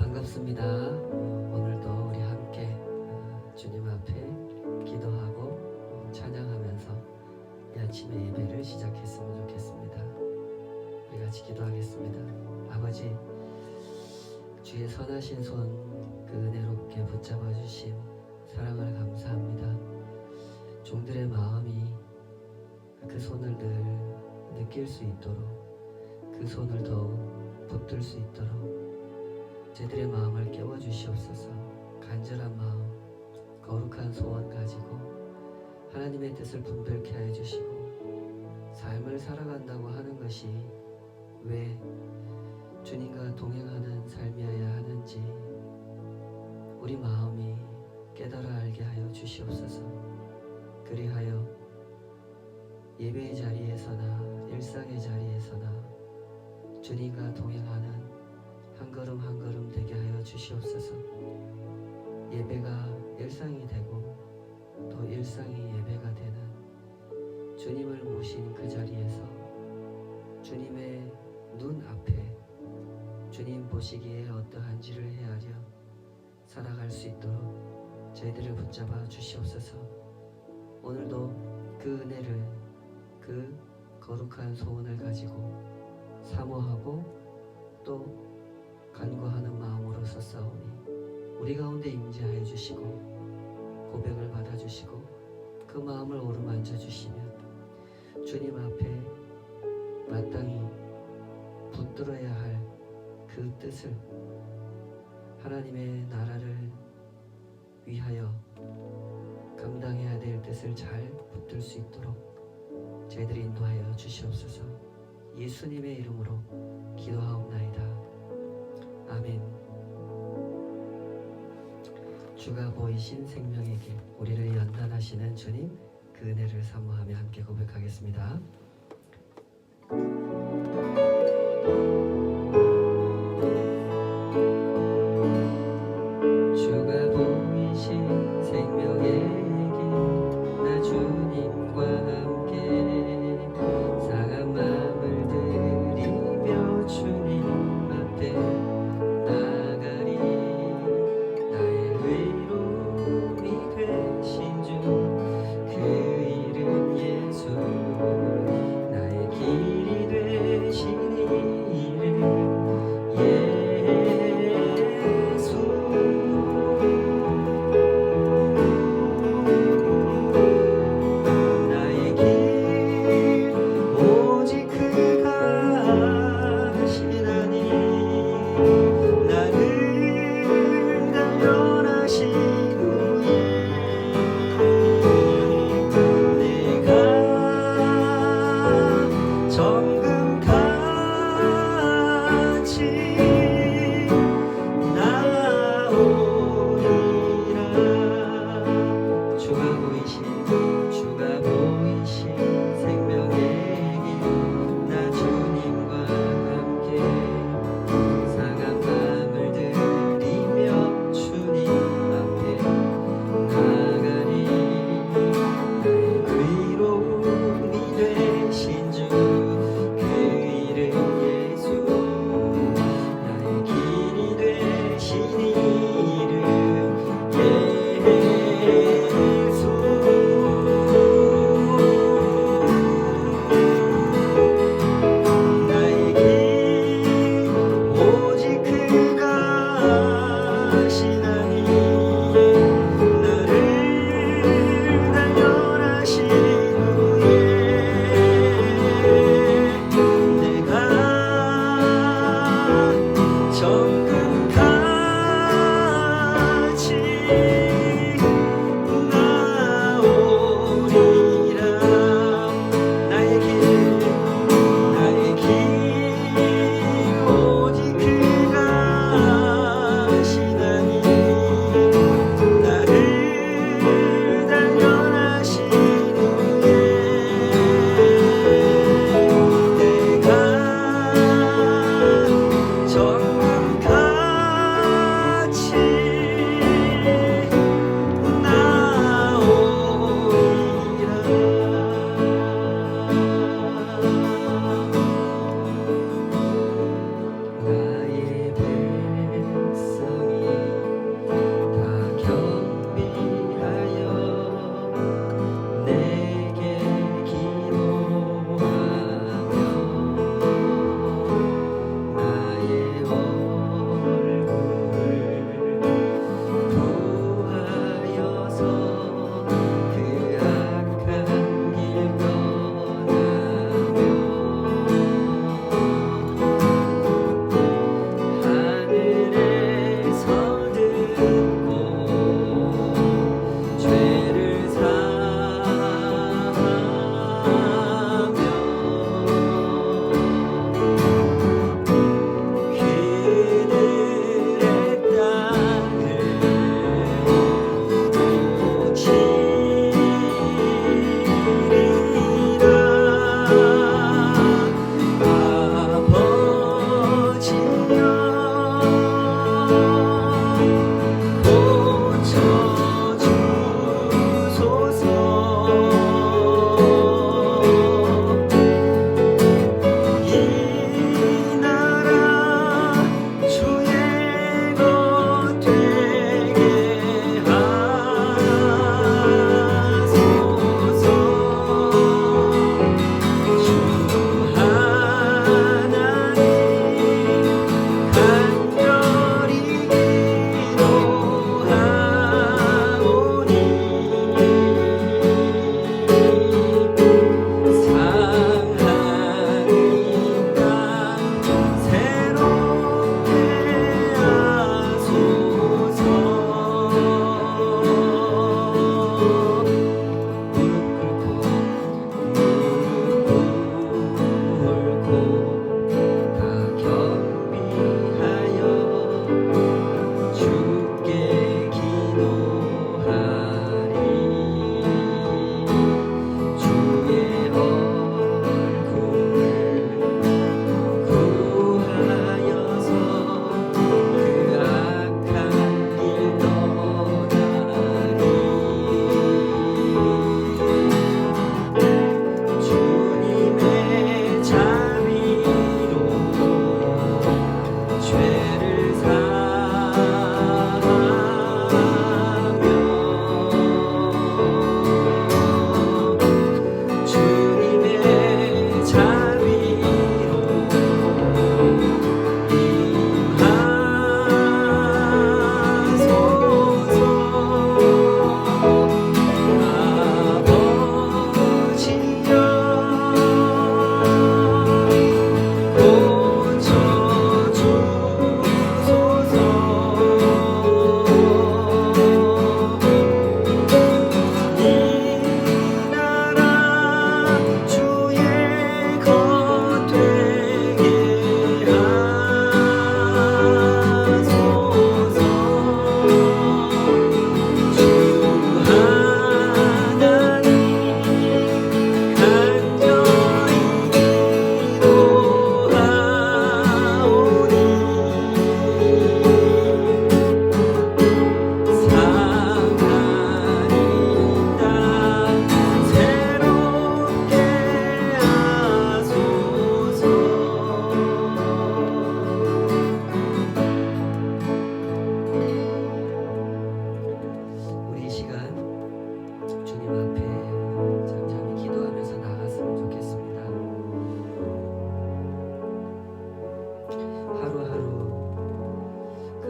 반갑습니다. 오늘도 우리 함께 주님 앞에 기도하고 찬양하면서 이 아침의 예배를 시작했으면 좋겠습니다. 우리 같이 기도하겠습니다. 아버지, 주의 선하신 손 그 은혜롭게 붙잡아 주심 사랑을 감사합니다. 종들의 마음이 그 손을 늘 느낄 수 있도록, 그 손을 더욱 붙들 수 있도록 저희들의 마음을 깨워주시옵소서. 간절한 마음, 거룩한 소원 가지고 하나님의 뜻을 분별케 하여 주시고, 삶을 살아간다고 하는 것이 왜 주님과 동행하는 삶이어야 하는지 우리 마음이 깨달아 알게 하여 주시옵소서. 그리하여 예배의 자리에서나 일상의 자리에서나 주님과 동행하는 한 걸음 한 걸음 되게 하여 주시옵소서. 예배가 일상이 되고 또 일상이 예배가 되는 주님을 모신 그 자리에서 주님의 눈 앞에 주님 보시기에 어떠한지를 헤아려 살아갈 수 있도록 저희들을 붙잡아 주시옵소서. 오늘도 그 은혜를, 그 거룩한 소원을 가지고 사모하고 또 간구하는 마음으로 섰사오니 우리 가운데 임재하여 주시고 고백을 받아주시고 그 마음을 어루만져 주시면 주님 앞에 마땅히 붙들어야 할 그 뜻을, 하나님의 나라를 위하여 감당해야 될 뜻을 잘 붙들 수 있도록 저희들이 인도하여 주시옵소서. 예수님의 이름으로 기도하옵나이다. 아멘. 주가 보이신 생명의 길, 우리를 연단하시는 주님, 그 은혜를 사모하며 함께 고백하겠습니다. 주가 보이신 생명의 길, 나 주님과 함께 상한 마음을 들이며 주님 앞에 나가리. 나의 의로움이 되신 주, 그 이름 예수.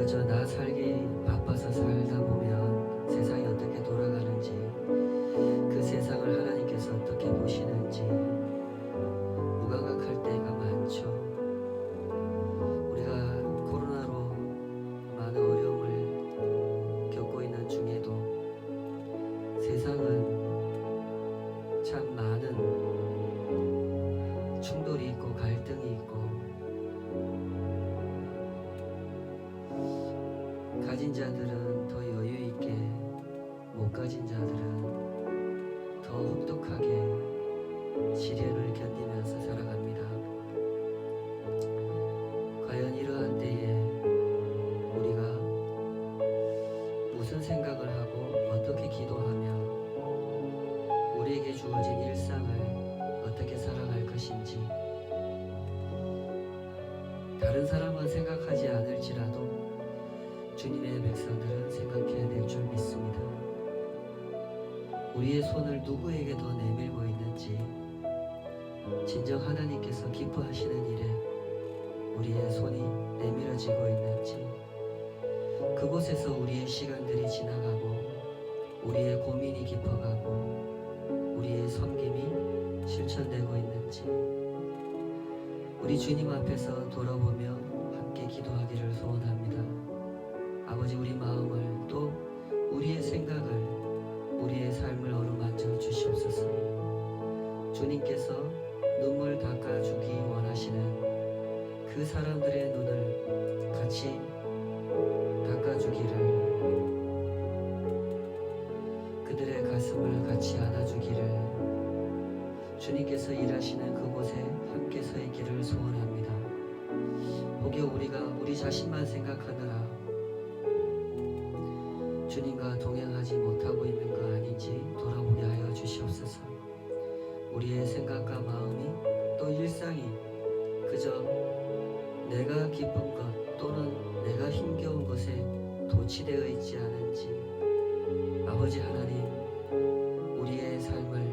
그저 나 살기 바빠서 살다 보면 세상이 어떻게 돌아가는지, 그 세상을 하나님께서 어떻게 보시는지 무감각할 때가 많죠. 우리가 코로나로 많은 어려움을 겪고 있는 중에도 세상은 참 많은 충돌이 있고 갈등이 있고, 가진 자들은 더 여유 있게, 못 가진 자들은 더 혹독하게 시련을 견디면서 살아갑니다. 과연 이러한 때에 우리가 무슨 생각을 하고 어떻게 기도하며 우리에게 주어진 일상을 어떻게 살아갈 것인지, 다른 사람은 생각하지 않을지라도 주님의 백성들은 생각해야 될 줄 믿습니다. 우리의 손을 누구에게 더 내밀고 있는지, 진정 하나님께서 기뻐하시는 일에 우리의 손이 내밀어지고 있는지, 그곳에서 우리의 시간들이 지나가고 우리의 고민이 깊어가고 우리의 섬김이 실천되고 있는지, 우리 주님 앞에서 돌아보며 함께 기도하기를 소원합니다. 아버지, 우리 마음을 또 우리의 생각을, 우리의 삶을 어루만져 주시옵소서. 주님께서 눈물 닦아주기 원하시는 그 사람들의 눈을 같이 닦아주기를, 그들의 가슴을 같이 안아주기를, 주님께서 일하시는 그곳에 함께 서 있기를 소원합니다. 혹여 우리가 우리 자신만 생각하느라 주님과 동행하지 못하고 있는 거 아닌지 돌아보게 하여 주시옵소서. 우리의 생각과 마음이 또 일상이 그저 내가 기쁜 것 또는 내가 힘겨운 것에 도취되어 있지 않은지, 아버지 하나님, 우리의 삶을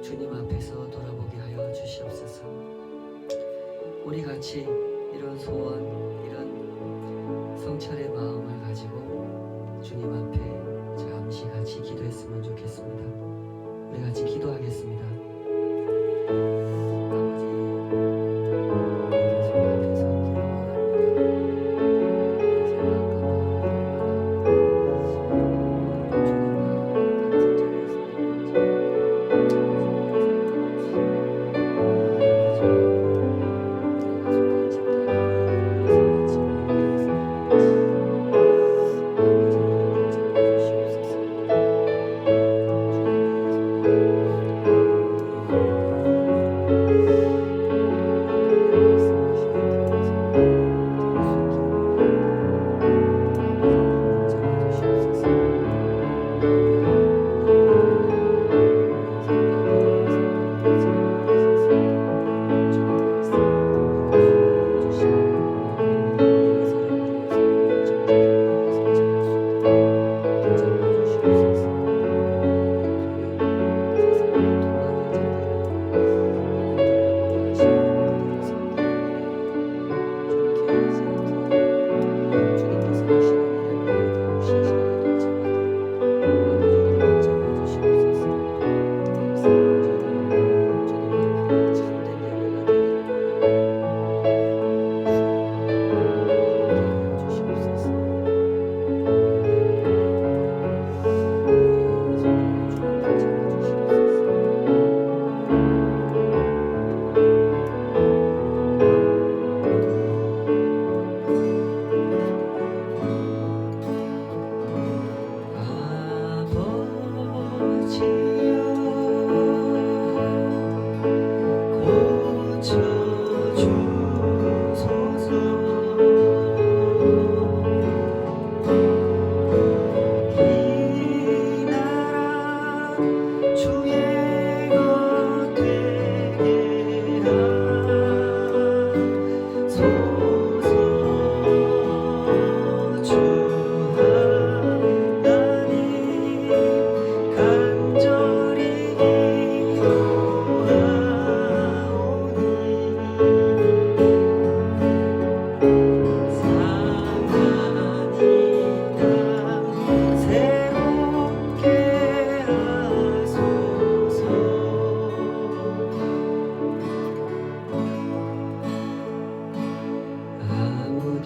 주님 앞에서 돌아보게 하여 주시옵소서. 우리 같이 이런 소원, 이런 성찰의 마음을 가지고 주님 앞에 잠시 같이 기도했으면 좋겠습니다. 우리 같이 기도하겠습니다. 아버지, 주님 앞에서 기도 원합니다. 생각과 마음이 주님과 같은 자리에 있는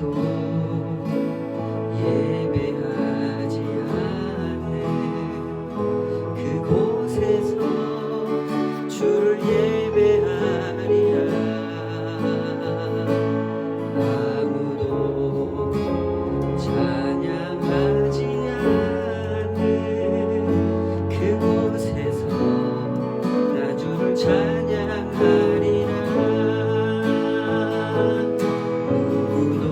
아무도 예배하지 않네. 그곳에서 주를 예배하리라. 아무도 찬양하지 않네. 그곳에서 나 주를 찬양하리라. 누구도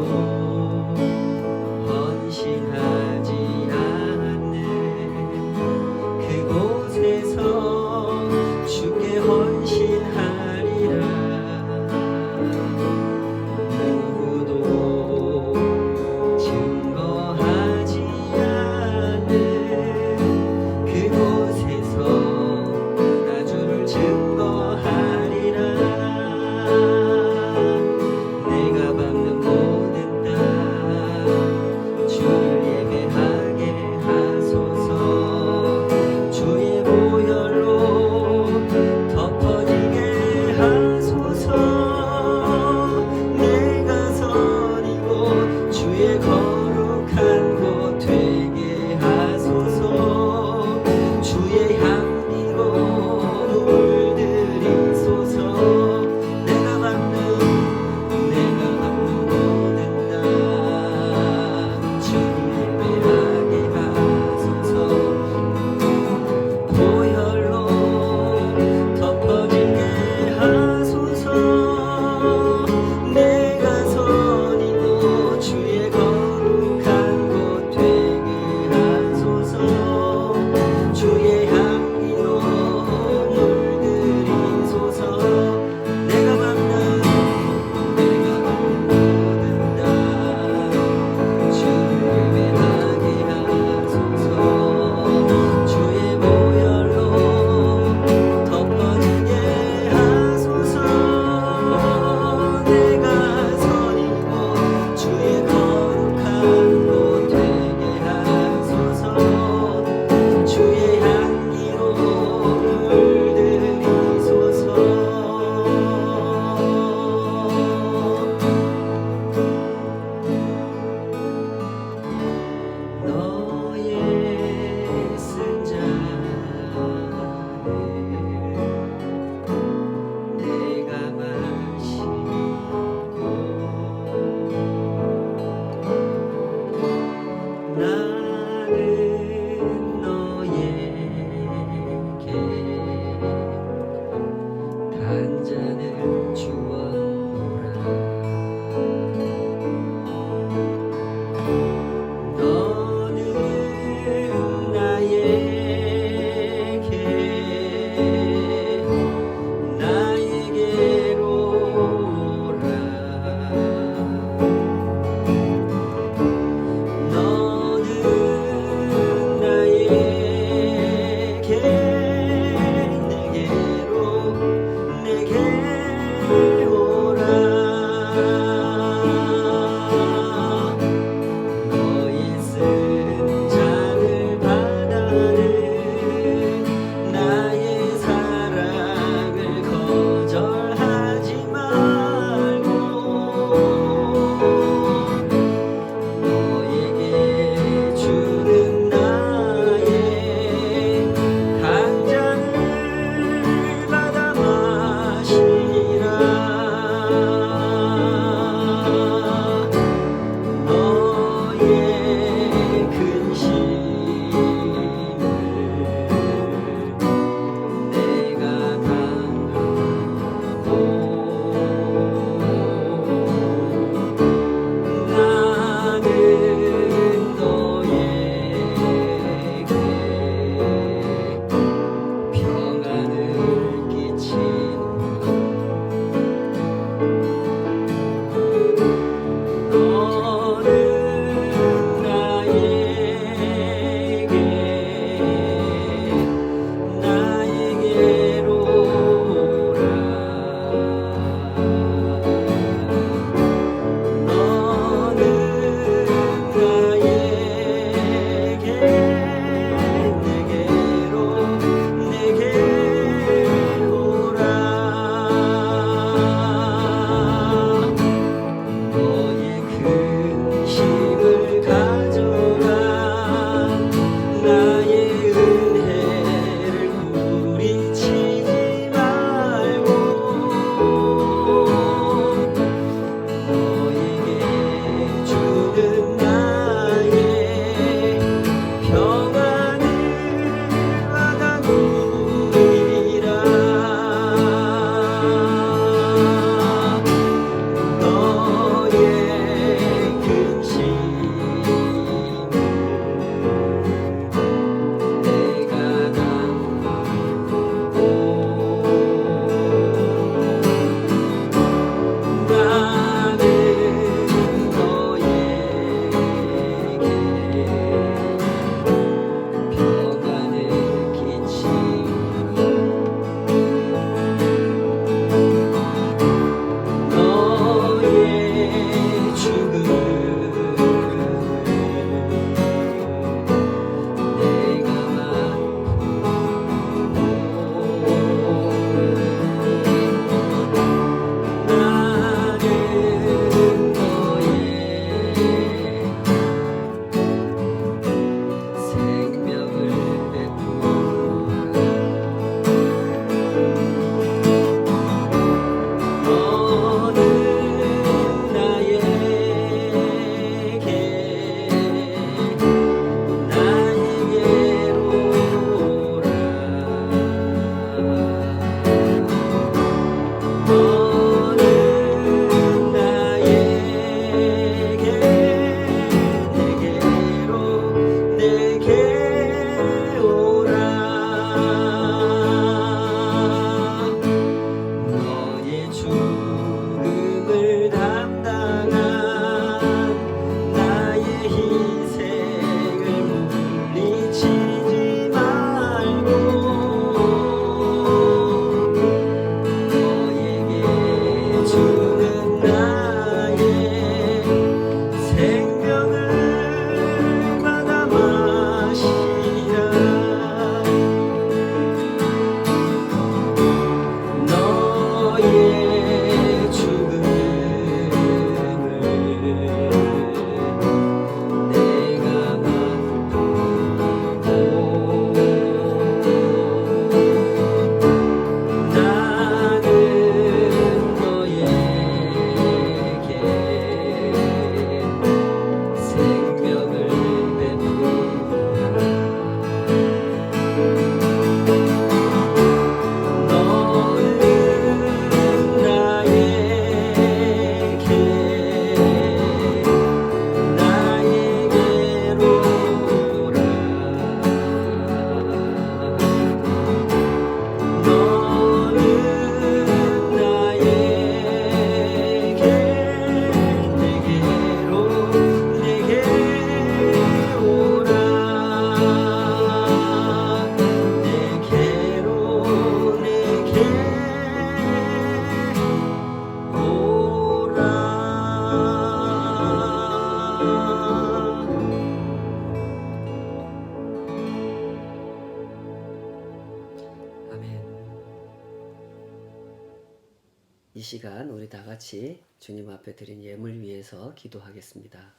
이 시간 우리 다 같이 주님 앞에 드린 예물 위해서 기도하겠습니다.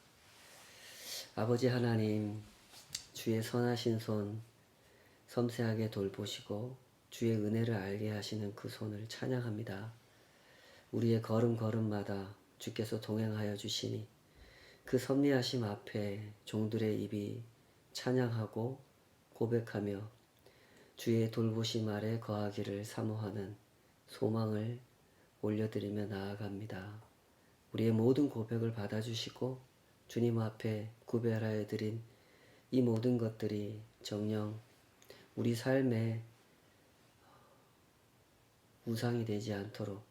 아버지 하나님, 주의 선하신 손 섬세하게 돌보시고 주의 은혜를 알게 하시는 그 손을 찬양합니다. 우리의 걸음걸음마다 주께서 동행하여 주시니 그 섭리하심 앞에 종들의 입이 찬양하고 고백하며 주의 돌보심 아래 거하기를 사모하는 소망을 올려드리며 나아갑니다. 우리의 모든 고백을 받아주시고 주님 앞에 구별하여 드린 이 모든 것들이 정녕 우리 삶의 우상이 되지 않도록,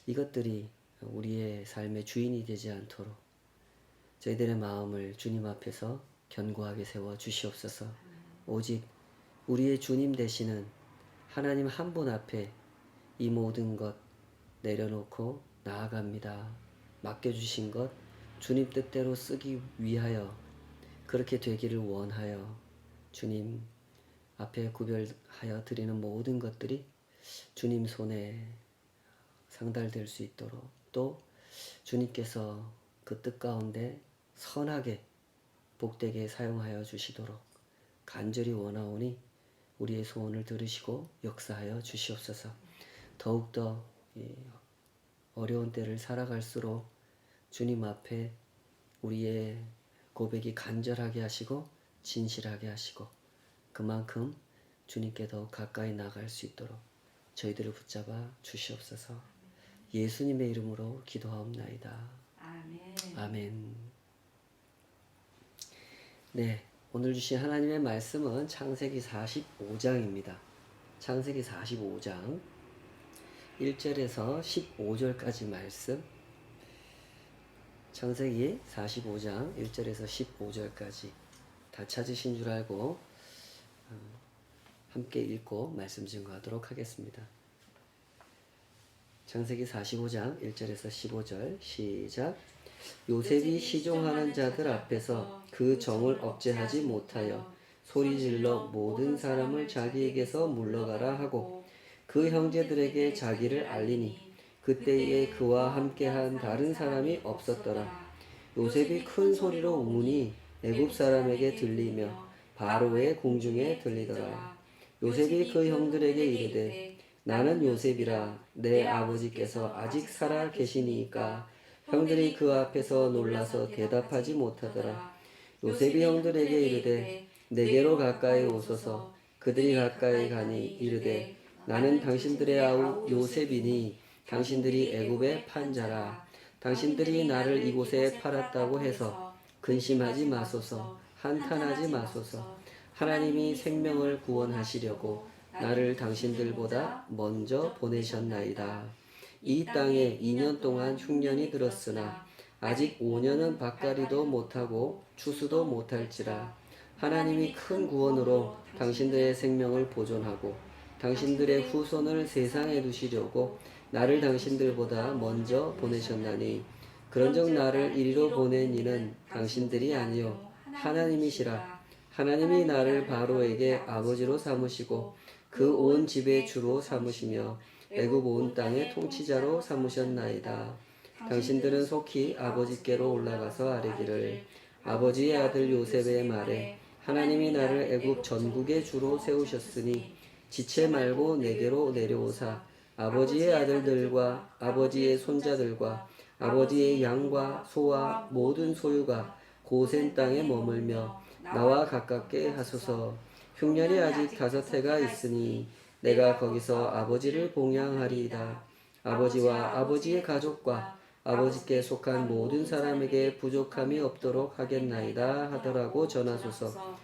이것들이 우리의 삶의 주인이 되지 않도록 저희들의 마음을 주님 앞에서 견고하게 세워 주시옵소서. 오직 우리의 주님 되시는 하나님 한 분 앞에 이 모든 것 내려놓고 나아갑니다. 맡겨주신 것 주님 뜻대로 쓰기 위하여 그렇게 되기를 원하여 주님 앞에 구별하여 드리는 모든 것들이 주님 손에 상달될 수 있도록, 또 주님께서 그 뜻 가운데 선하게 복되게 사용하여 주시도록 간절히 원하오니 우리의 소원을 들으시고 역사하여 주시옵소서. 더욱더 어려운 때를 살아갈수록 주님 앞에 우리의 고백이 간절하게 하시고 진실하게 하시고 그만큼 주님께 더 가까이 나갈 수 있도록 저희들을 붙잡아 주시옵소서. 예수님의 이름으로 기도하옵나이다. 아멘. 아멘. 네, 오늘 주신 하나님의 말씀은 창세기 45장입니다. 창세기 45장 1절에서 15절까지 말씀, 창세기 45장 1절에서 15절까지 다 찾으신 줄 알고 함께 읽고 말씀 증거하도록 하겠습니다. 창세기 45장 1절에서 15절 시작. 요셉이 시종하는 자들 앞에서 그 정을 억제하지 못하여 소리질러 모든 사람을 자기에게서 물러가라 하고 그 형제들에게 자기를 알리니 그때에 그와 함께한 다른 사람이 없었더라. 요셉이 큰 소리로 우니 애굽 사람에게 들리며 바로의 궁중에 들리더라. 요셉이 그 형들에게 이르되 나는 요셉이라. 내 아버지께서 아직 살아 계시니이까. 형들이 그 앞에서 놀라서 대답하지 못하더라. 요셉이 형들에게 이르되 내게로 가까이 오소서. 그들이 가까이 가니 이르되 나는 당신들의 아우 요셉이니 당신들이 애굽에 판 자라. 당신들이 나를 이곳에 팔았다고 해서 근심하지 마소서. 한탄하지 마소서. 하나님이 생명을 구원하시려고 나를 당신들보다 먼저 보내셨나이다. 이 땅에 2년 동안 흉년이 들었으나 아직 5년은 밭갈이도 못하고 추수도 못할지라. 하나님이 큰 구원으로 당신들의 생명을 보존하고 당신들의 후손을 세상에 두시려고 나를 당신들보다 먼저 보내셨나니 그런즉 나를 이리로 보낸 이는 당신들이 아니요 하나님이시라. 하나님이 나를 바로에게 아버지로 삼으시고 그 온 집의 주로 삼으시며 애굽 온 땅의 통치자로 삼으셨나이다. 당신들은 속히 아버지께로 올라가서 아뢰기를 아버지의 아들 요셉의 말에 하나님이 나를 애굽 전국의 주로 세우셨으니 지체 말고 내게로 내려오사 아버지의 아들들과 아버지의 손자들과 아버지의 양과 소와 모든 소유가 고센 땅에 머물며 나와 가깝게 하소서. 흉년이 아직 5해가 있으니 내가 거기서 아버지를 봉양하리이다. 아버지와 아버지의 가족과 아버지께 속한 모든 사람에게 부족함이 없도록 하겠나이다 하더라고 전하소서.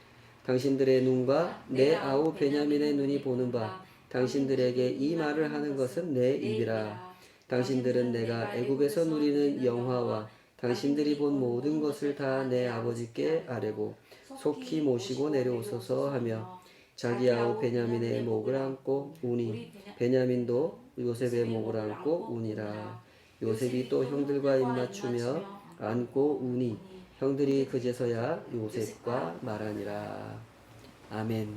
당신들의 눈과 내 아우 베냐민의 눈이 보는 바 당신들에게 이 말을 하는 것은 내 입이라. 당신들은 내가 애굽에서 누리는 영화와 당신들이 본 모든 것을 다 내 아버지께 아뢰고 속히 모시고 내려오소서 하며 자기 아우 베냐민의 목을 안고 우니 베냐민도 요셉의 목을 안고 우니라. 요셉이 또 형들과 입맞추며 안고 우니 형들이 그제서야 요셉과 말하니라. 아멘.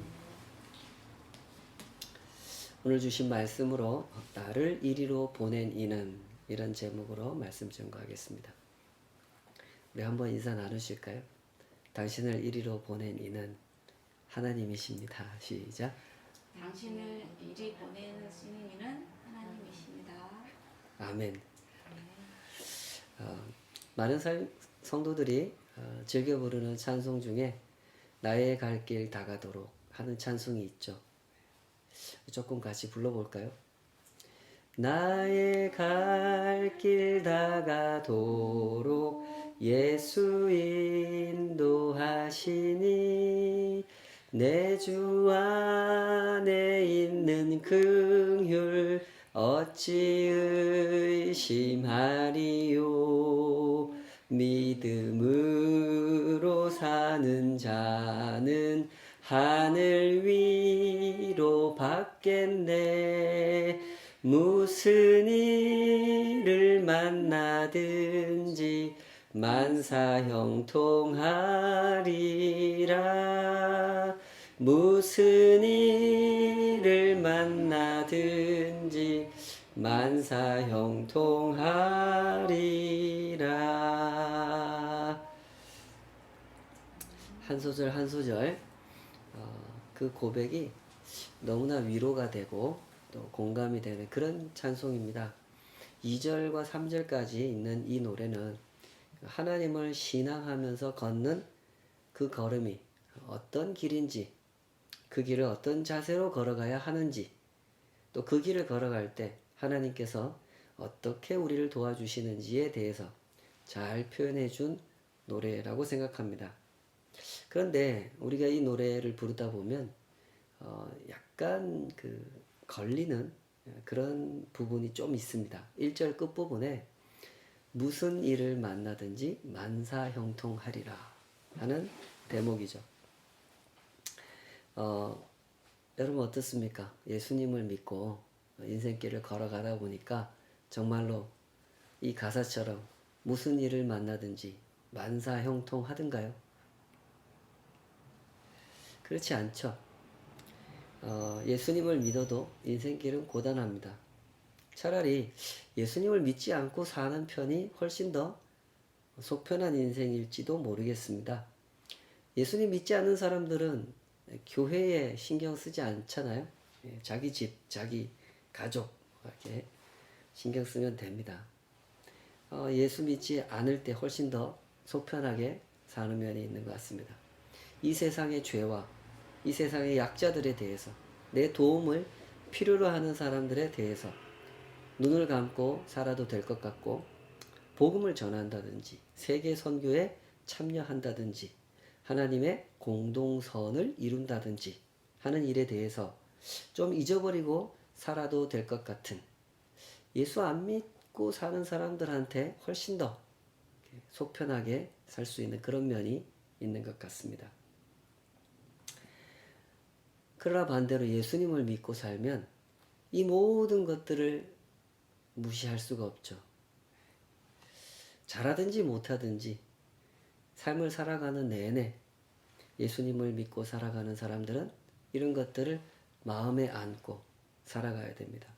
오늘 주신 말씀으로 나를 이리로 보낸 이는 이런 제목으로 말씀 증거하겠습니다. 우리 한번 인사 나누실까요? 당신을 이리로 보낸 이는 하나님이십니다. 시작. 당신을 이리 보내는 이는 하나님이십니다. 아멘. 많은 성도들이 즐겨 부르는 찬송 중에 나의 갈 길 다가도록 하는 찬송이 있죠. 조금 같이 불러볼까요? 나의 갈 길 다가도록 예수 인도하시니 내 주 안에 있는 긍휼 어찌 의심하리요. 믿음으로 사는 자는 하늘 위로 받겠네. 무슨 일을 만나든지 만사형통하리라. 무슨 일을 만나든지 만사형통하리라. 한 소절 한 소절 그 고백이 너무나 위로가 되고 또 공감이 되는 그런 찬송입니다. 2절과 3절까지 있는 이 노래는 하나님을 신앙하면서 걷는 그 걸음이 어떤 길인지, 그 길을 어떤 자세로 걸어가야 하는지, 또 그 길을 걸어갈 때 하나님께서 어떻게 우리를 도와주시는지에 대해서 잘 표현해 준 노래라고 생각합니다. 그런데 우리가 이 노래를 부르다 보면 약간 걸리는 그런 부분이 좀 있습니다. 1절 끝부분에 무슨 일을 만나든지 만사형통하리라 하는 대목이죠. 여러분 어떻습니까? 예수님을 믿고 인생길을 걸어가다 보니까 정말로 이 가사처럼 무슨 일을 만나든지 만사형통하든가요? 그렇지 않죠. 예수님을 믿어도 인생길은 고단합니다. 차라리 예수님을 믿지 않고 사는 편이 훨씬 더 속편한 인생일지도 모르겠습니다. 예수님 믿지 않는 사람들은 교회에 신경 쓰지 않잖아요. 자기 집, 자기 가족 이렇게 신경 쓰면 됩니다. 예수 믿지 않을 때 훨씬 더 속편하게 사는 면이 있는 것 같습니다. 이 세상의 죄와 이 세상의 약자들에 대해서 내 도움을 필요로 하는 사람들에 대해서 눈을 감고 살아도 될 것 같고 복음을 전한다든지 세계 선교에 참여한다든지 하나님의 공동선을 이룬다든지 하는 일에 대해서 좀 잊어버리고 살아도 될 것 같은 예수 안 믿고 사는 사람들한테 훨씬 더 속편하게 살 수 있는 그런 면이 있는 것 같습니다. 그러나 반대로 예수님을 믿고 살면 이 모든 것들을 무시할 수가 없죠. 잘하든지 못하든지 삶을 살아가는 내내 예수님을 믿고 살아가는 사람들은 이런 것들을 마음에 안고 살아가야 됩니다.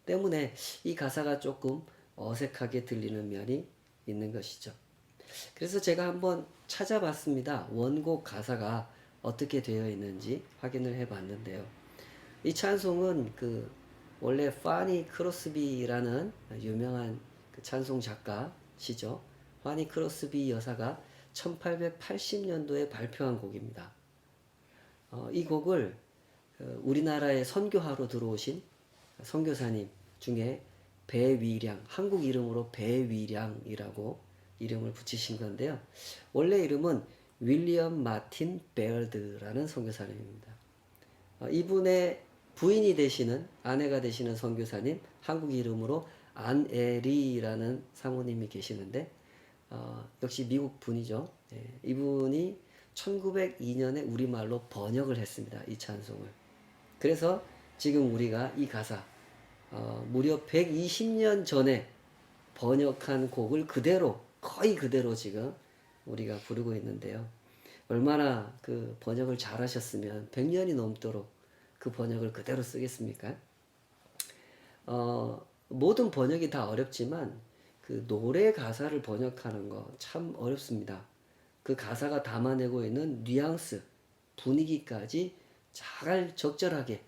때문에 이 가사가 조금 어색하게 들리는 면이 있는 것이죠. 그래서 제가 한번 찾아봤습니다. 원곡 가사가 어떻게 되어 있는지 확인을 해봤는데요. 이 찬송은 원래 파니 크로스비라는 유명한 찬송 작가시죠. 파니 크로스비 여사가 1880년도에 발표한 곡입니다. 이 곡을 우리나라에 선교하러 들어오신 선교사님 중에 배위량, 한국 이름으로 배위량이라고 이름을 붙이신 건데요. 원래 이름은 윌리엄 마틴 베어드라는 선교사님입니다. 이분의 부인이 되시는, 아내가 되시는 선교사님, 한국 이름으로 안에리라는 사모님이 계시는데 역시 미국 분이죠. 이분이 1902년에 우리말로 번역을 했습니다. 이 찬송을. 그래서 지금 우리가 이 가사 무려 120년 전에 번역한 곡을 거의 그대로 지금 우리가 부르고 있는데요. 얼마나 번역을 잘 하셨으면 100년이 넘도록 그 번역을 그대로 쓰겠습니까? 모든 번역이 다 어렵지만 그 노래 가사를 번역하는 거 참 어렵습니다. 그 가사가 담아내고 있는 뉘앙스, 분위기까지 잘 적절하게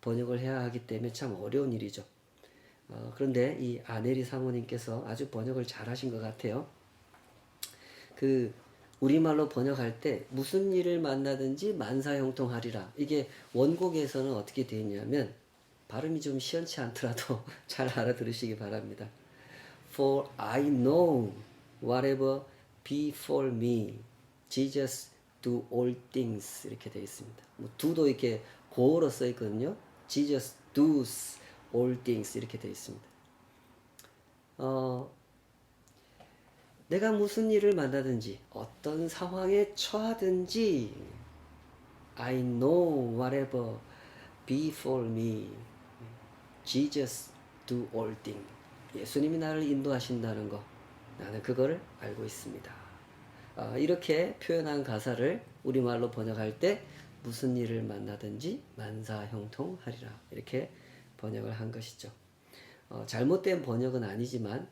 번역을 해야 하기 때문에 참 어려운 일이죠. 그런데 이 아네리 사모님께서 아주 번역을 잘 하신 것 같아요. 그 우리말로 번역할 때 무슨 일을 만나든지 만사형통하리라. 이게 원곡에서는 어떻게 되어 있냐면 발음이 좀 시원치 않더라도 잘 알아들으시기 바랍니다. For I know whatever befall me, Jesus do all things 이렇게 되어 있습니다. 뭐 do도 이렇게 고어로 써 있거든요. Jesus does all things 이렇게 되어 있습니다. 내가 무슨 일을 만나든지 어떤 상황에 처하든지 I know whatever befall me, Jesus do all things. 예수님이 나를 인도하신다는 거 나는 그거를 알고 있습니다. 이렇게 표현한 가사를 우리말로 번역할 때 무슨 일을 만나든지 만사형통하리라 이렇게 번역을 한 것이죠. 잘못된 번역은 아니지만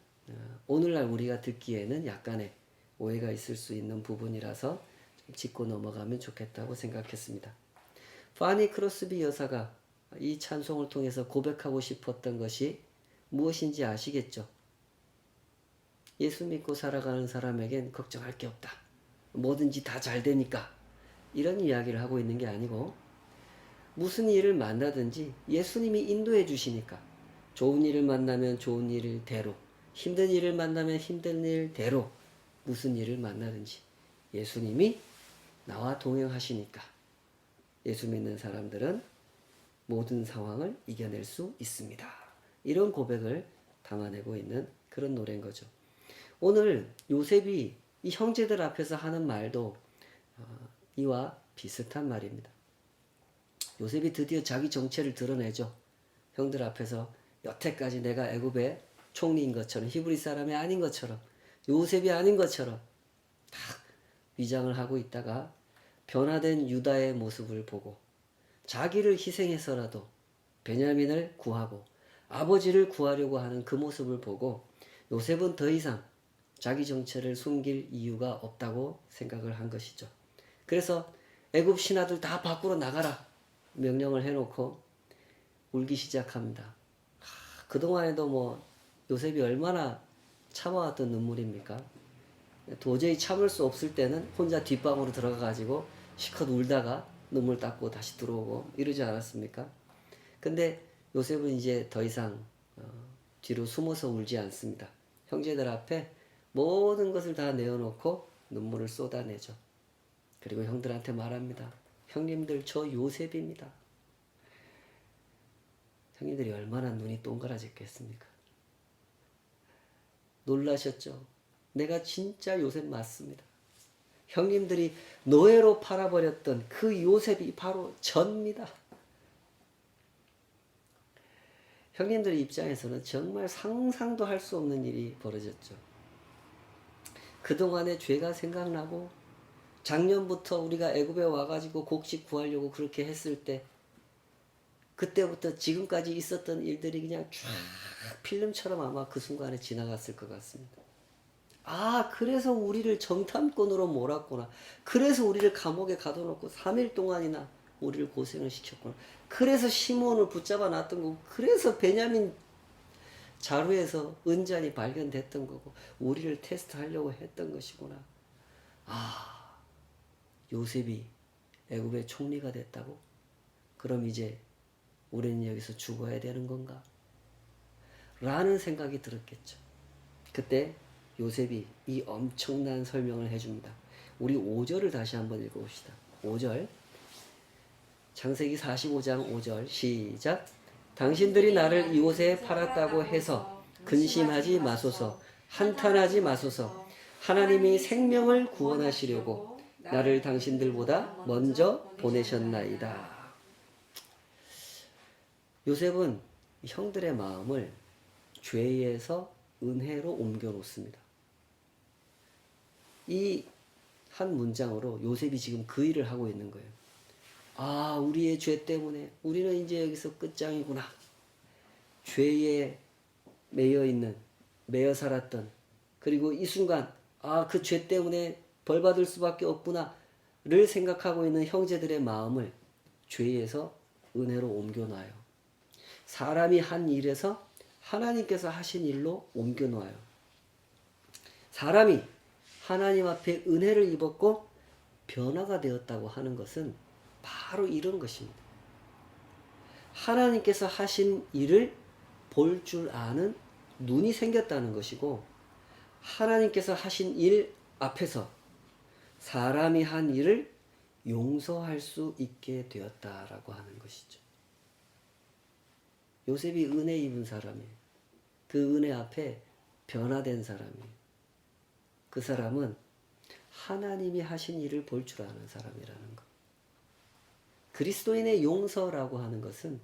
오늘날 우리가 듣기에는 약간의 오해가 있을 수 있는 부분이라서 좀 짚고 넘어가면 좋겠다고 생각했습니다. 파니 크로스비 여사가 이 찬송을 통해서 고백하고 싶었던 것이 무엇인지 아시겠죠? 예수 믿고 살아가는 사람에겐 걱정할 게 없다. 뭐든지 다 잘 되니까. 이런 이야기를 하고 있는 게 아니고 무슨 일을 만나든지 예수님이 인도해 주시니까 좋은 일을 만나면 좋은 일대로, 힘든 일을 만나면 힘든 일대로 무슨 일을 만나든지 예수님이 나와 동행하시니까 예수 믿는 사람들은 모든 상황을 이겨낼 수 있습니다. 이런 고백을 담아내고 있는 그런 노래인 거죠. 오늘 요셉이 이 형제들 앞에서 하는 말도 이와 비슷한 말입니다. 요셉이 드디어 자기 정체를 드러내죠. 형들 앞에서 여태까지 내가 애굽의 총리인 것처럼, 히브리 사람이 아닌 것처럼, 요셉이 아닌 것처럼 딱 위장을 하고 있다가 변화된 유다의 모습을 보고 자기를 희생해서라도 베냐민을 구하고 아버지를 구하려고 하는 그 모습을 보고 요셉은 더 이상 자기 정체를 숨길 이유가 없다고 생각을 한 것이죠. 그래서 애굽 신하들 다 밖으로 나가라 명령을 해놓고 울기 시작합니다. 그동안에도 뭐 요셉이 얼마나 참아왔던 눈물입니까? 도저히 참을 수 없을 때는 혼자 뒷방으로 들어가가지고 실컷 울다가 눈물 닦고 다시 들어오고 이러지 않았습니까? 근데 요셉은 이제 더 이상 뒤로 숨어서 울지 않습니다. 형제들 앞에 모든 것을 다 내어놓고 눈물을 쏟아내죠. 그리고 형들한테 말합니다. 형님들 저 요셉입니다. 형님들이 얼마나 눈이 동그라졌겠습니까? 놀라셨죠? 내가 진짜 요셉 맞습니다. 형님들이 노예로 팔아버렸던 그 요셉이 바로 접니다. 형님들 입장에서는 정말 상상도 할 수 없는 일이 벌어졌죠. 그동안의 죄가 생각나고 작년부터 우리가 애굽에 와가지고 곡식 구하려고 그렇게 했을 때 그때부터 지금까지 있었던 일들이 그냥 쫙 필름처럼 아마 그 순간에 지나갔을 것 같습니다. 아, 그래서 우리를 정탐꾼으로 몰았구나. 그래서 우리를 감옥에 가둬놓고 3일 동안이나 우리를 고생을 시켰구나. 그래서 시몬을 붙잡아 놨던 거고, 그래서 베냐민 자루에서 은잔이 발견됐던 거고, 우리를 테스트하려고 했던 것이구나. 아, 요셉이 애굽의 총리가 됐다고? 그럼 이제 우리는 여기서 죽어야 되는 건가? 라는 생각이 들었겠죠. 그때 요셉이 이 엄청난 설명을 해줍니다. 우리 5절을 다시 한번 읽어봅시다. 5절. 창세기 45장 5절 시작. 당신들이 나를 이곳에 팔았다고 해서 근심하지 마소서, 한탄하지 마소서. 하나님이 생명을 구원하시려고 나를 당신들보다 먼저 보내셨나이다. 요셉은 형들의 마음을 죄에서 은혜로 옮겨 놓습니다. 이 한 문장으로 요셉이 지금 그 일을 하고 있는 거예요. 아, 우리의 죄 때문에 우리는 이제 여기서 끝장이구나. 죄에 매여 살았던, 그리고 이 순간 그 죄 때문에 벌 받을 수밖에 없구나를 생각하고 있는 형제들의 마음을 죄에서 은혜로 옮겨놔요. 사람이 한 일에서 하나님께서 하신 일로 옮겨놔요. 사람이 하나님 앞에 은혜를 입었고 변화가 되었다고 하는 것은 바로 이런 것입니다. 하나님께서 하신 일을 볼 줄 아는 눈이 생겼다는 것이고, 하나님께서 하신 일 앞에서 사람이 한 일을 용서할 수 있게 되었다라고 하는 것이죠. 요셉이 은혜 입은 사람이에요. 그 은혜 앞에 변화된 사람이에요. 그 사람은 하나님이 하신 일을 볼 줄 아는 사람이라는 것. 그리스도인의 용서라고 하는 것은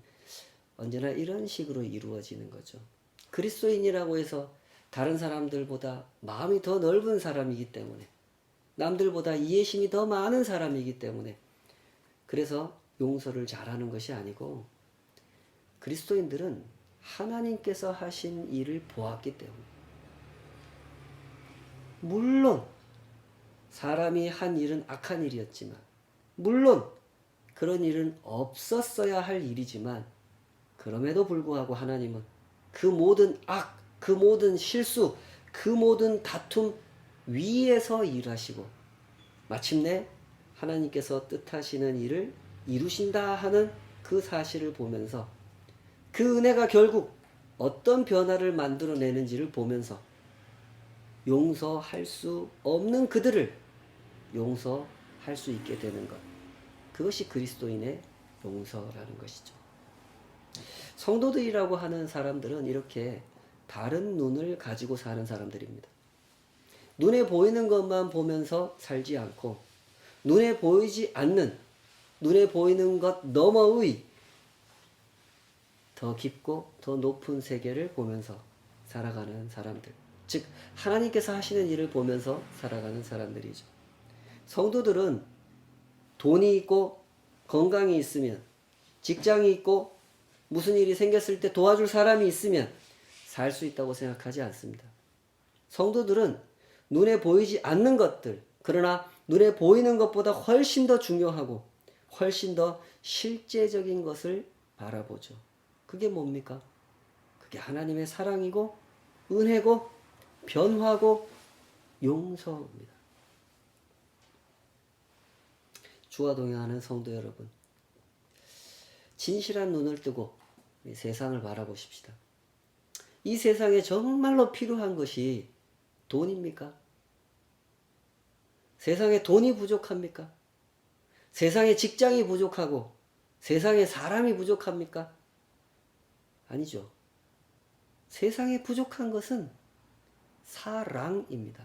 언제나 이런 식으로 이루어지는 거죠. 그리스도인이라고 해서 다른 사람들보다 마음이 더 넓은 사람이기 때문에, 남들보다 이해심이 더 많은 사람이기 때문에 그래서 용서를 잘하는 것이 아니고, 그리스도인들은 하나님께서 하신 일을 보았기 때문에, 물론 사람이 한 일은 악한 일이었지만, 물론 그런 일은 없었어야 할 일이지만, 그럼에도 불구하고 하나님은 그 모든 악, 그 모든 실수, 그 모든 다툼 위에서 일하시고 마침내 하나님께서 뜻하시는 일을 이루신다 하는 그 사실을 보면서, 그 은혜가 결국 어떤 변화를 만들어내는지를 보면서 용서할 수 없는 그들을 용서할 수 있게 되는 것, 그것이 그리스도인의 용서라는 것이죠. 성도들이라고 하는 사람들은 이렇게 다른 눈을 가지고 사는 사람들입니다. 눈에 보이는 것만 보면서 살지 않고, 눈에 보이지 않는, 눈에 보이는 것 너머의 더 깊고 더 높은 세계를 보면서 살아가는 사람들, 즉 하나님께서 하시는 일을 보면서 살아가는 사람들이죠. 성도들은 돈이 있고 건강이 있으면, 직장이 있고 무슨 일이 생겼을 때 도와줄 사람이 있으면 살 수 있다고 생각하지 않습니다. 성도들은 눈에 보이지 않는 것들, 그러나 눈에 보이는 것보다 훨씬 더 중요하고 훨씬 더 실제적인 것을 바라보죠. 그게 뭡니까? 그게 하나님의 사랑이고 은혜고 변화고 용서입니다. 주와 동행하는 성도 여러분, 진실한 눈을 뜨고 이 세상을 바라보십시다. 이 세상에 정말로 필요한 것이 돈입니까? 세상에 돈이 부족합니까? 세상에 직장이 부족하고 세상에 사람이 부족합니까? 아니죠. 세상에 부족한 것은 사랑입니다.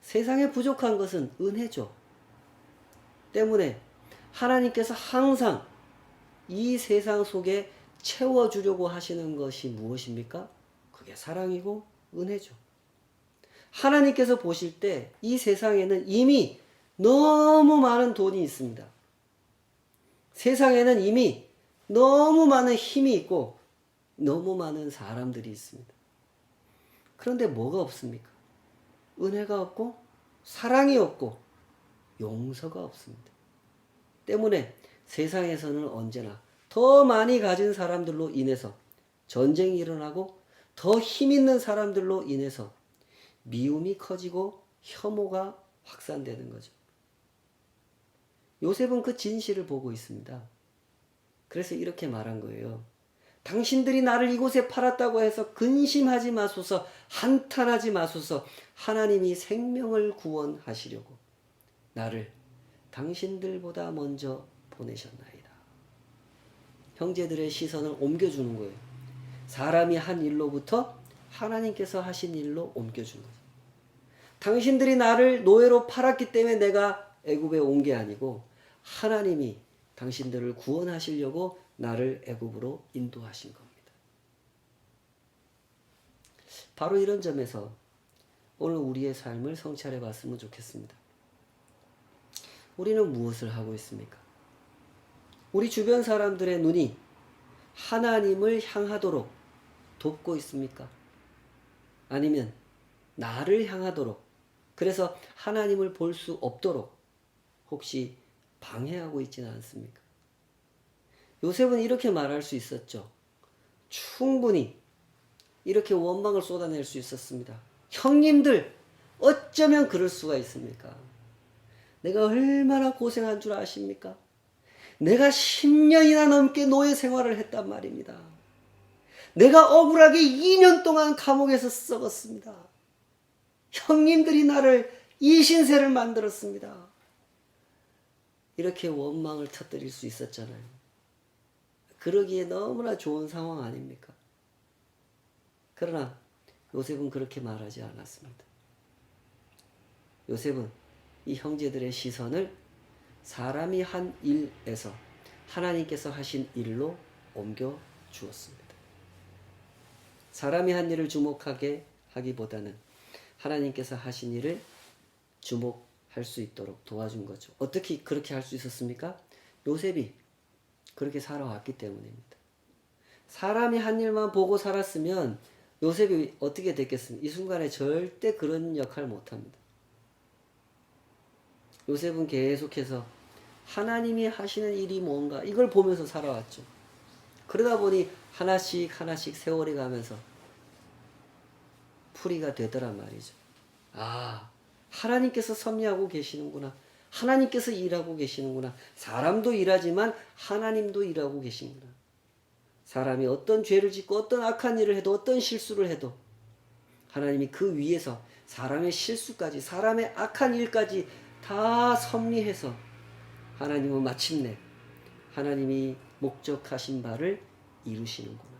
세상에 부족한 것은 은혜죠. 때문에 하나님께서 항상 이 세상 속에 채워주려고 하시는 것이 무엇입니까? 그게 사랑이고 은혜죠. 하나님께서 보실 때 이 세상에는 이미 너무 많은 돈이 있습니다. 세상에는 이미 너무 많은 힘이 있고 너무 많은 사람들이 있습니다. 그런데 뭐가 없습니까? 은혜가 없고 사랑이 없고 용서가 없습니다. 때문에 세상에서는 언제나 더 많이 가진 사람들로 인해서 전쟁이 일어나고 더 힘 있는 사람들로 인해서 미움이 커지고 혐오가 확산되는 거죠. 요셉은 그 진실을 보고 있습니다. 그래서 이렇게 말한 거예요. 당신들이 나를 이곳에 팔았다고 해서 근심하지 마소서, 한탄하지 마소서. 하나님이 생명을 구원하시려고 나를 당신들보다 먼저 보내셨나이다. 형제들의 시선을 옮겨주는 거예요. 사람이 한 일로부터 하나님께서 하신 일로 옮겨준 거죠. 당신들이 나를 노예로 팔았기 때문에 내가 애굽에 온 게 아니고 하나님이 당신들을 구원하시려고 나를 애굽으로 인도하신 겁니다. 바로 이런 점에서 오늘 우리의 삶을 성찰해 봤으면 좋겠습니다. 우리는 무엇을 하고 있습니까? 우리 주변 사람들의 눈이 하나님을 향하도록 돕고 있습니까? 아니면 나를 향하도록, 그래서 하나님을 볼 수 없도록 혹시 방해하고 있지는 않습니까? 요셉은 이렇게 말할 수 있었죠. 충분히 이렇게 원망을 쏟아낼 수 있었습니다. 형님들, 어쩌면 그럴 수가 있습니까? 내가 얼마나 고생한 줄 아십니까? 내가 10년이나 넘게 노예 생활을 했단 말입니다. 내가 억울하게 2년 동안 감옥에서 썩었습니다. 형님들이 나를 이 신세를 만들었습니다. 이렇게 원망을 터뜨릴 수 있었잖아요. 그러기에 너무나 좋은 상황 아닙니까? 그러나 요셉은 그렇게 말하지 않았습니다. 요셉은 이 형제들의 시선을 사람이 한 일에서 하나님께서 하신 일로 옮겨 주었습니다. 사람이 한 일을 주목하게 하기보다는 하나님께서 하신 일을 주목할 수 있도록 도와준 거죠. 어떻게 그렇게 할 수 있었습니까? 요셉이 그렇게 살아왔기 때문입니다. 사람이 한 일만 보고 살았으면 요셉이 어떻게 됐겠습니까? 이 순간에 절대 그런 역할 못합니다. 요셉은 계속해서 하나님이 하시는 일이 뭔가 이걸 보면서 살아왔죠. 그러다 보니 하나씩 하나씩 세월이 가면서 풀이가 되더란 말이죠. 아, 하나님께서 섭리하고 계시는구나. 하나님께서 일하고 계시는구나. 사람도 일하지만 하나님도 일하고 계시는구나. 사람이 어떤 죄를 짓고 어떤 악한 일을 해도 어떤 실수를 해도 하나님이 그 위에서 사람의 실수까지 사람의 악한 일까지 다 섭리해서 하나님은 마침내 하나님이 목적하신 바를 이루시는구나.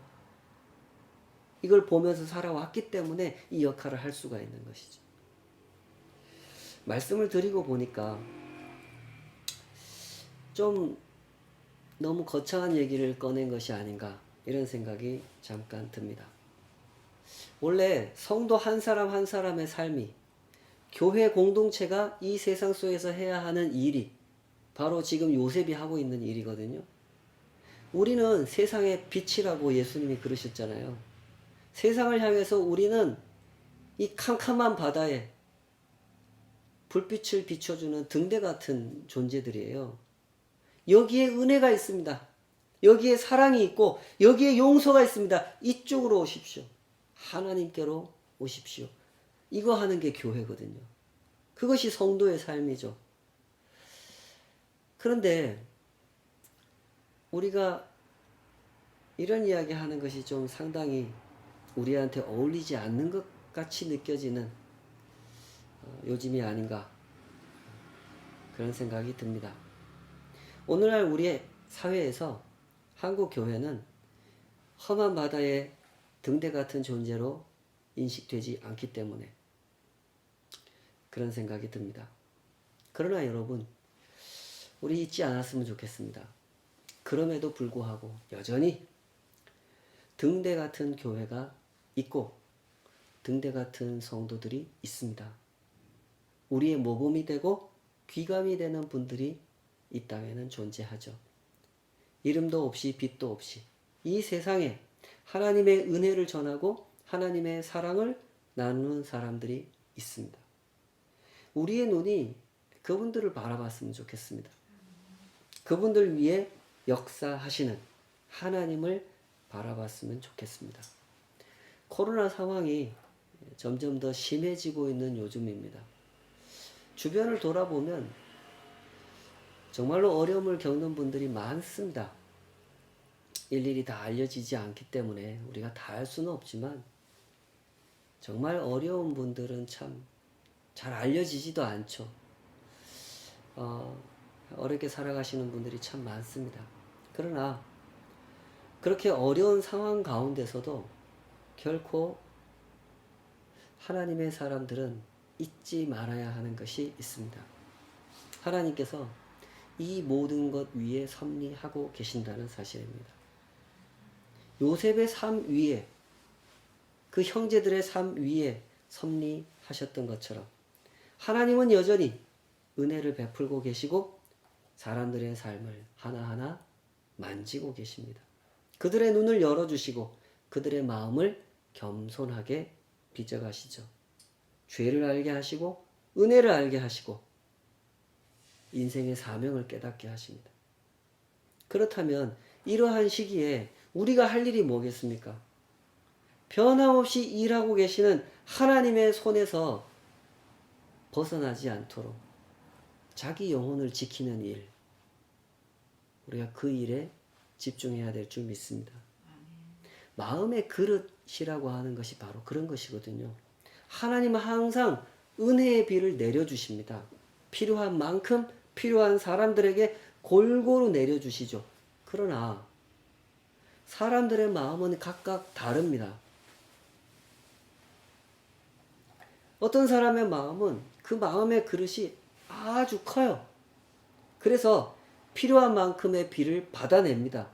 이걸 보면서 살아왔기 때문에 이 역할을 할 수가 있는 것이죠. 말씀을 드리고 보니까 좀 너무 거창한 얘기를 꺼낸 것이 아닌가 이런 생각이 잠깐 듭니다. 원래 성도 한 사람 한 사람의 삶이 교회 공동체가 이 세상 속에서 해야 하는 일이 바로 지금 요셉이 하고 있는 일이거든요. 우리는 세상의 빛이라고 예수님이 그러셨잖아요. 세상을 향해서 우리는 이 캄캄한 바다에 불빛을 비춰주는 등대 같은 존재들이에요. 여기에 은혜가 있습니다. 여기에 사랑이 있고 여기에 용서가 있습니다. 이쪽으로 오십시오. 하나님께로 오십시오. 이거 하는 게 교회거든요. 그것이 성도의 삶이죠. 그런데 우리가 이런 이야기 하는 것이 좀 상당히 우리한테 어울리지 않는 것 같이 느껴지는 요즘이 아닌가 그런 생각이 듭니다. 오늘날 우리의 사회에서 한국 교회는 험한 바다의 등대 같은 존재로 인식되지 않기 때문에 그런 생각이 듭니다. 그러나 여러분, 우리 잊지 않았으면 좋겠습니다. 그럼에도 불구하고 여전히 등대 같은 교회가 있고 등대 같은 성도들이 있습니다. 우리의 모범이 되고 귀감이 되는 분들이 이 땅에는 존재하죠. 이름도 없이 빛도 없이 이 세상에 하나님의 은혜를 전하고 하나님의 사랑을 나누는 사람들이 있습니다. 우리의 눈이 그분들을 바라봤으면 좋겠습니다. 그분들 위해 역사하시는 하나님을 바라봤으면 좋겠습니다. 코로나 상황이 점점 더 심해지고 있는 요즘입니다. 주변을 돌아보면 정말로 어려움을 겪는 분들이 많습니다. 일일이 다 알려지지 않기 때문에 우리가 다 할 수는 없지만 정말 어려운 분들은 참 잘 알려지지도 않죠. 어렵게 살아가시는 분들이 참 많습니다. 그러나 그렇게 어려운 상황 가운데서도 결코 하나님의 사람들은 잊지 말아야 하는 것이 있습니다. 하나님께서 이 모든 것 위에 섭리하고 계신다는 사실입니다. 요셉의 삶 위에, 그 형제들의 삶 위에 섭리하셨던 것처럼 하나님은 여전히 은혜를 베풀고 계시고 사람들의 삶을 하나하나 만지고 계십니다. 그들의 눈을 열어주시고 그들의 마음을 겸손하게 빚어가시죠. 죄를 알게 하시고 은혜를 알게 하시고 인생의 사명을 깨닫게 하십니다. 그렇다면 이러한 시기에 우리가 할 일이 뭐겠습니까? 변함없이 일하고 계시는 하나님의 손에서 벗어나지 않도록 자기 영혼을 지키는 일, 우리가 그 일에 집중해야 될 줄 믿습니다. 마음의 그릇이라고 하는 것이 바로 그런 것이거든요. 하나님은 항상 은혜의 비를 내려주십니다. 필요한 만큼 필요한 사람들에게 골고루 내려주시죠. 그러나 사람들의 마음은 각각 다릅니다. 어떤 사람의 마음은 그 마음의 그릇이 아주 커요. 그래서 필요한 만큼의 비를 받아냅니다.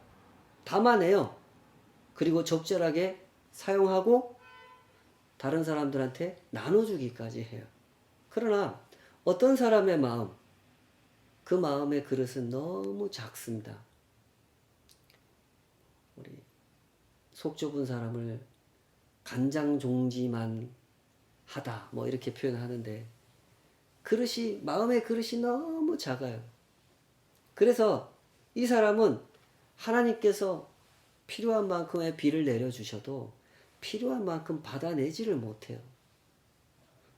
담아내요. 그리고 적절하게 사용하고 다른 사람들한테 나눠주기까지 해요. 그러나 어떤 사람의 마음, 그 마음의 그릇은 너무 작습니다. 우리 속 좁은 사람을 간장종지만 하다 뭐 이렇게 표현하는데 그릇이 마음의 그릇이 너무 작아요. 그래서 이 사람은 하나님께서 필요한 만큼의 비를 내려주셔도 필요한 만큼 받아내지를 못해요.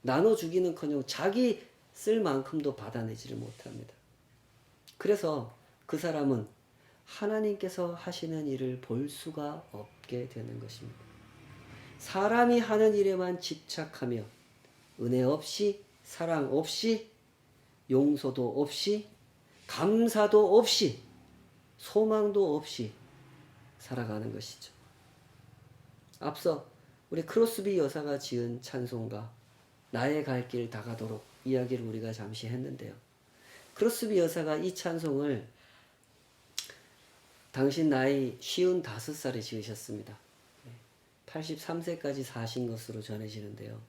나눠주기는커녕 자기 쓸 만큼도 받아내지를 못합니다. 그래서 그 사람은 하나님께서 하시는 일을 볼 수가 없게 되는 것입니다. 사람이 하는 일에만 집착하며 은혜 없이 사랑 없이 용서도 없이 감사도 없이 소망도 없이 살아가는 것이죠. 앞서 우리 크로스비 여사가 지은 찬송가 나의 갈 길 다가도록 이야기를 우리가 잠시 했는데요. 크로스비 여사가 이 찬송을 당신 나이 55살에 지으셨습니다. 83세까지 사신 것으로 전해지는데요.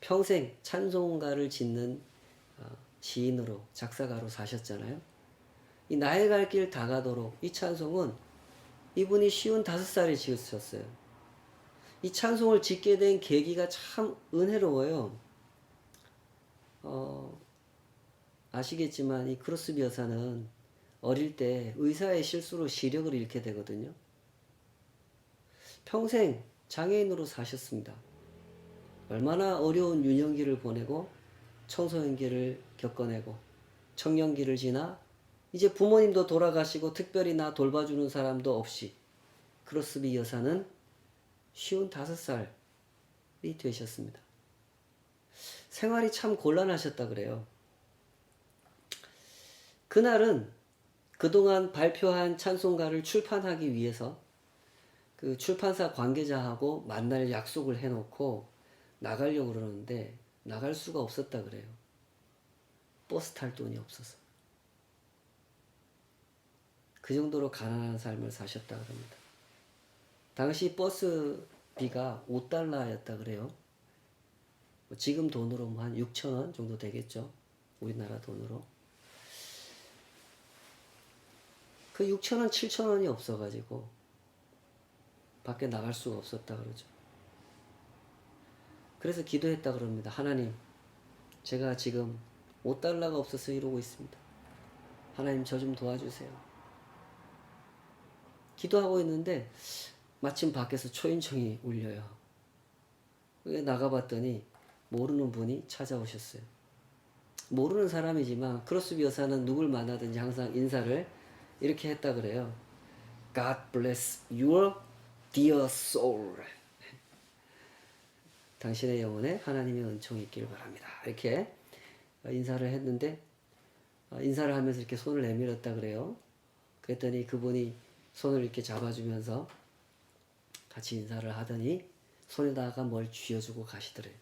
평생 찬송가를 짓는 시인으로 작사가로 사셨잖아요. 이 나의 갈 길 다가도록 이 찬송은 이분이 55살에 지으셨어요. 이 찬송을 짓게 된 계기가 참 은혜로워요. 아시겠지만 이 크로스비 여사는 어릴 때 의사의 실수로 시력을 잃게 되거든요. 평생 장애인으로 사셨습니다. 얼마나 어려운 유년기를 보내고 청소년기를 겪어내고 청년기를 지나 이제 부모님도 돌아가시고 특별히 나 돌봐주는 사람도 없이 크로스비 여사는 55살이 되셨습니다. 생활이 참 곤란하셨다 그래요. 그날은 그동안 발표한 찬송가를 출판하기 위해서 그 출판사 관계자하고 만날 약속을 해놓고 나가려고 그러는데 나갈 수가 없었다 그래요. 버스 탈 돈이 없어서. 그 정도로 가난한 삶을 사셨다 그럽니다. 당시 버스비가 $5였다 그래요. 지금 돈으로 한 6,000원 정도 되겠죠. 우리나라 돈으로. 그 6,000원, 7,000원이 없어가지고 밖에 나갈 수가 없었다 그러죠. 그래서 기도했다 그럽니다. 하나님, 제가 지금 $5가 없어서 이러고 있습니다. 하나님 저 좀 도와주세요. 기도하고 있는데 마침 밖에서 초인종이 울려요. 나가봤더니 모르는 분이 찾아오셨어요. 모르는 사람이지만 크로스비 여사는 누굴 만나든지 항상 인사를 이렇게 했다 그래요. God bless your dear soul. 당신의 영혼에 하나님의 은총이 있길 바랍니다. 이렇게 인사를 했는데 인사를 하면서 이렇게 손을 내밀었다 그래요. 그랬더니 그분이 손을 이렇게 잡아주면서 같이 인사를 하더니 손에다가 뭘 쥐어주고 가시더래요.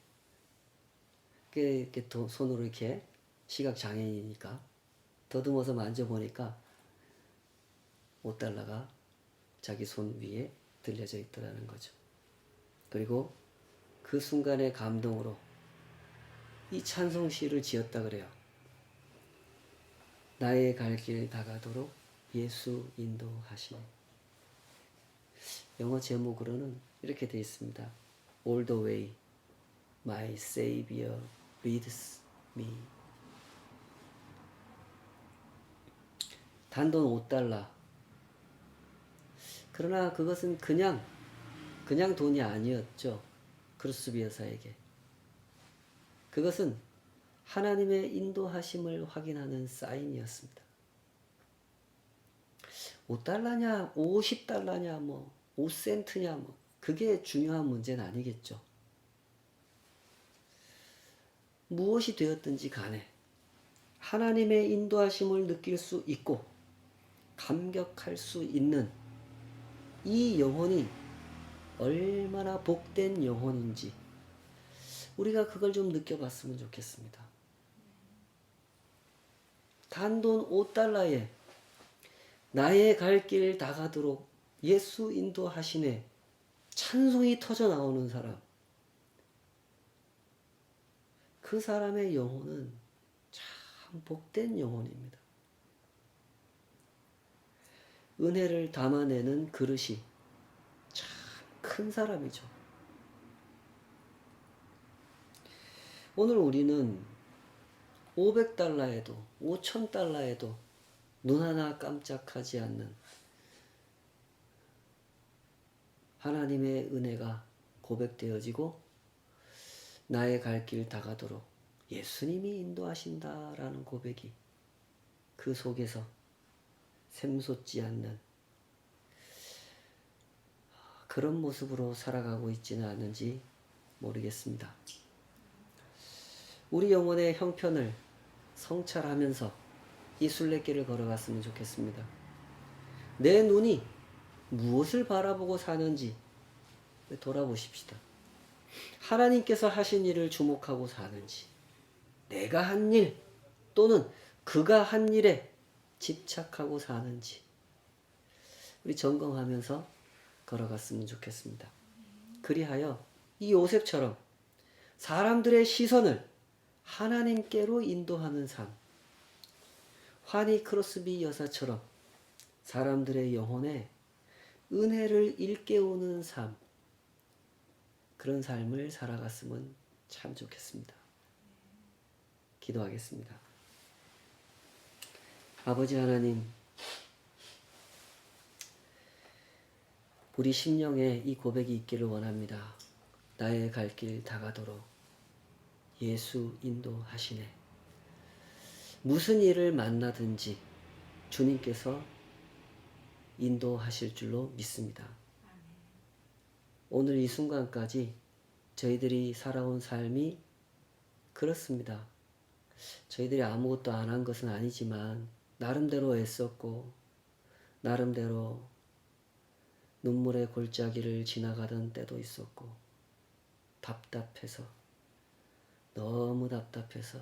이렇게 손으로 이렇게 시각장애인이니까 더듬어서 만져보니까 $5가 자기 손 위에 들려져 있더라는 거죠. 그리고 그 순간의 감동으로 이 찬송시를 지었다 그래요. 나의 갈 길 다가도록 예수 인도하시네. 영어 제목으로는 이렇게 되어 있습니다. All the way, my Savior leads me. 단돈 5달러. 그러나 그것은 그냥 돈이 아니었죠. 크루스비 여사에게. 그것은 하나님의 인도하심을 확인하는 사인이었습니다. 5달러냐, 50달러냐, 5센트냐, 그게 중요한 문제는 아니겠죠. 무엇이 되었든지 간에 하나님의 인도하심을 느낄 수 있고 감격할 수 있는 이 영혼이 얼마나 복된 영혼인지 우리가 그걸 좀 느껴봤으면 좋겠습니다. 단돈 5달러에 나의 갈 길 다가도록 예수 인도하시네 찬송이 터져 나오는 사람, 그 사람의 영혼은 참 복된 영혼입니다. 은혜를 담아내는 그릇이 참 큰 사람이죠. 오늘 우리는 500달러에도 5000달러에도 눈 하나 깜짝하지 않는 하나님의 은혜가 고백되어지고 나의 갈 길 다가도록 예수님이 인도하신다라는 고백이 그 속에서 샘솟지 않는 그런 모습으로 살아가고 있지는 않은지 모르겠습니다. 우리 영혼의 형편을 성찰하면서 이 순례길을 걸어갔으면 좋겠습니다. 내 눈이 무엇을 바라보고 사는지 돌아보십시다. 하나님께서 하신 일을 주목하고 사는지, 내가 한 일 또는 그가 한 일에 집착하고 사는지 우리 점검하면서 걸어갔으면 좋겠습니다. 그리하여 이 요셉처럼 사람들의 시선을 하나님께로 인도하는 삶, 화니 크로스비 여사처럼 사람들의 영혼에 은혜를 일깨우는 삶, 그런 삶을 살아갔으면 참 좋겠습니다. 기도하겠습니다. 아버지 하나님, 우리 심령에 이 고백이 있기를 원합니다. 나의 갈 길 다가도록 예수 인도하시네. 무슨 일을 만나든지 주님께서 인도하실 줄로 믿습니다. 오늘 이 순간까지 저희들이 살아온 삶이 그렇습니다. 저희들이 아무것도 안 한 것은 아니지만 나름대로 애썼고 나름대로 눈물의 골짜기를 지나가던 때도 있었고 답답해서 너무 답답해서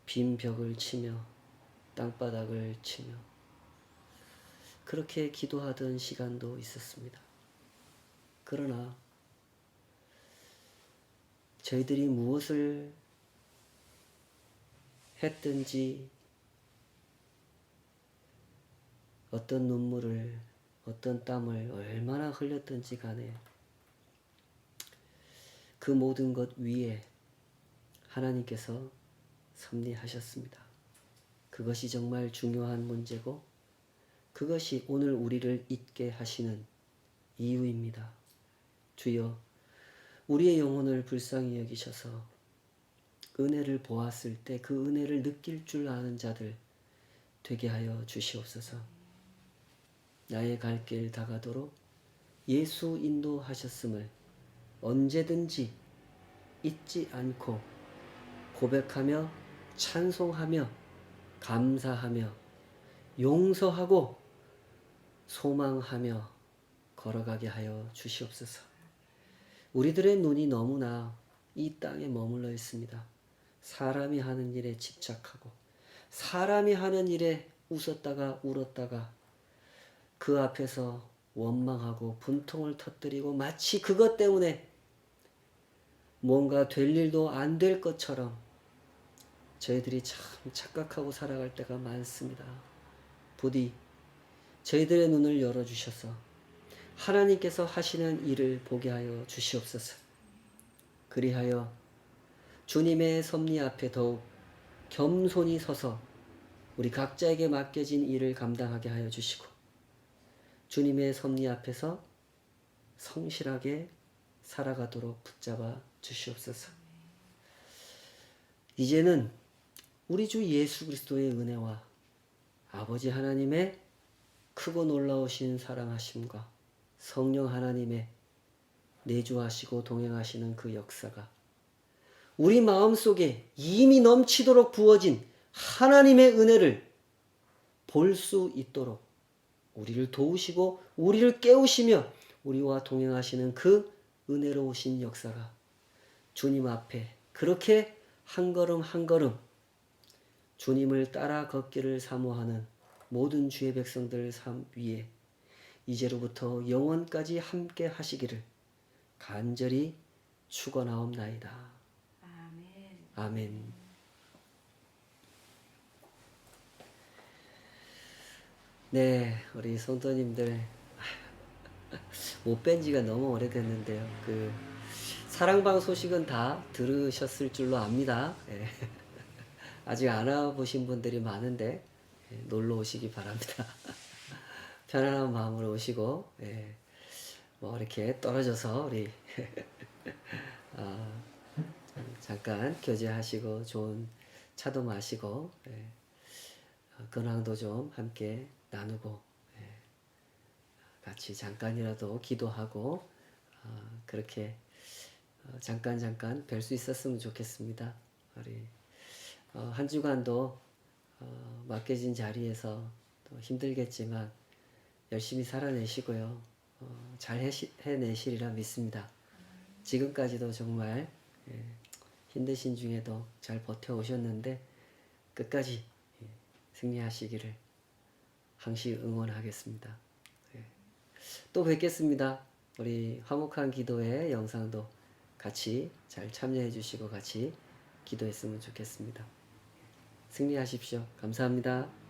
빈 벽을 치며 땅바닥을 치며 그렇게 기도하던 시간도 있었습니다. 그러나 저희들이 무엇을 했든지 어떤 눈물을 어떤 땀을 얼마나 흘렸든지 간에 그 모든 것 위에 하나님께서 섭리하셨습니다. 그것이 정말 중요한 문제고 그것이 오늘 우리를 있게 하시는 이유입니다. 주여, 우리의 영혼을 불쌍히 여기셔서 은혜를 보았을 때 그 은혜를 느낄 줄 아는 자들 되게 하여 주시옵소서. 나의 갈 길 다가도록 예수 인도하셨음을 언제든지 잊지 않고 고백하며 찬송하며 감사하며 용서하고 소망하며 걸어가게 하여 주시옵소서. 우리들의 눈이 너무나 이 땅에 머물러 있습니다. 사람이 하는 일에 집착하고 사람이 하는 일에 웃었다가 울었다가 그 앞에서 원망하고 분통을 터뜨리고 마치 그것 때문에 뭔가 될 일도 안 될 것처럼 저희들이 참 착각하고 살아갈 때가 많습니다. 부디 저희들의 눈을 열어주셔서 하나님께서 하시는 일을 보게 하여 주시옵소서. 그리하여 주님의 섭리 앞에 더욱 겸손히 서서 우리 각자에게 맡겨진 일을 감당하게 하여 주시고 주님의 섭리 앞에서 성실하게 살아가도록 붙잡아 주시옵소서. 이제는 우리 주 예수 그리스도의 은혜와 아버지 하나님의 크고 놀라우신 사랑하심과 성령 하나님의 내주하시고 동행하시는 그 역사가 우리 마음속에 이미 넘치도록 부어진 하나님의 은혜를 볼 수 있도록 우리를 도우시고 우리를 깨우시며 우리와 동행하시는 그 은혜로우신 역사가 주님 앞에 그렇게 한 걸음 한 걸음 주님을 따라 걷기를 사모하는 모든 주의 백성들 삶 위에 이제로부터 영원까지 함께 하시기를 간절히 축원하옵나이다. 아멘. 아멘. 네, 우리 성도님들 못 뵌 지가 너무 오래됐는데요. 그 사랑방 소식은 다 들으셨을 줄로 압니다. 예. 아직 안 와보신 분들이 많은데 예, 놀러 오시기 바랍니다. 편안한 마음으로 오시고 예, 뭐 이렇게 떨어져서 우리 잠깐 교제하시고 좋은 차도 마시고 예, 근황도 좀 함께 나누고 예, 같이 잠깐이라도 기도하고 그렇게 잠깐 뵐 수 있었으면 좋겠습니다. 우리 한 주간도 맡겨진 자리에서 또 힘들겠지만 열심히 살아내시고요. 잘 해내시리라 믿습니다. 지금까지도 정말 힘드신 중에도 잘 버텨오셨는데 끝까지 승리하시기를 항시 응원하겠습니다. 또 뵙겠습니다. 우리 화목한 기도의 영상도 같이 잘 참여해 주시고 같이 기도했으면 좋겠습니다. 승리하십시오. 감사합니다.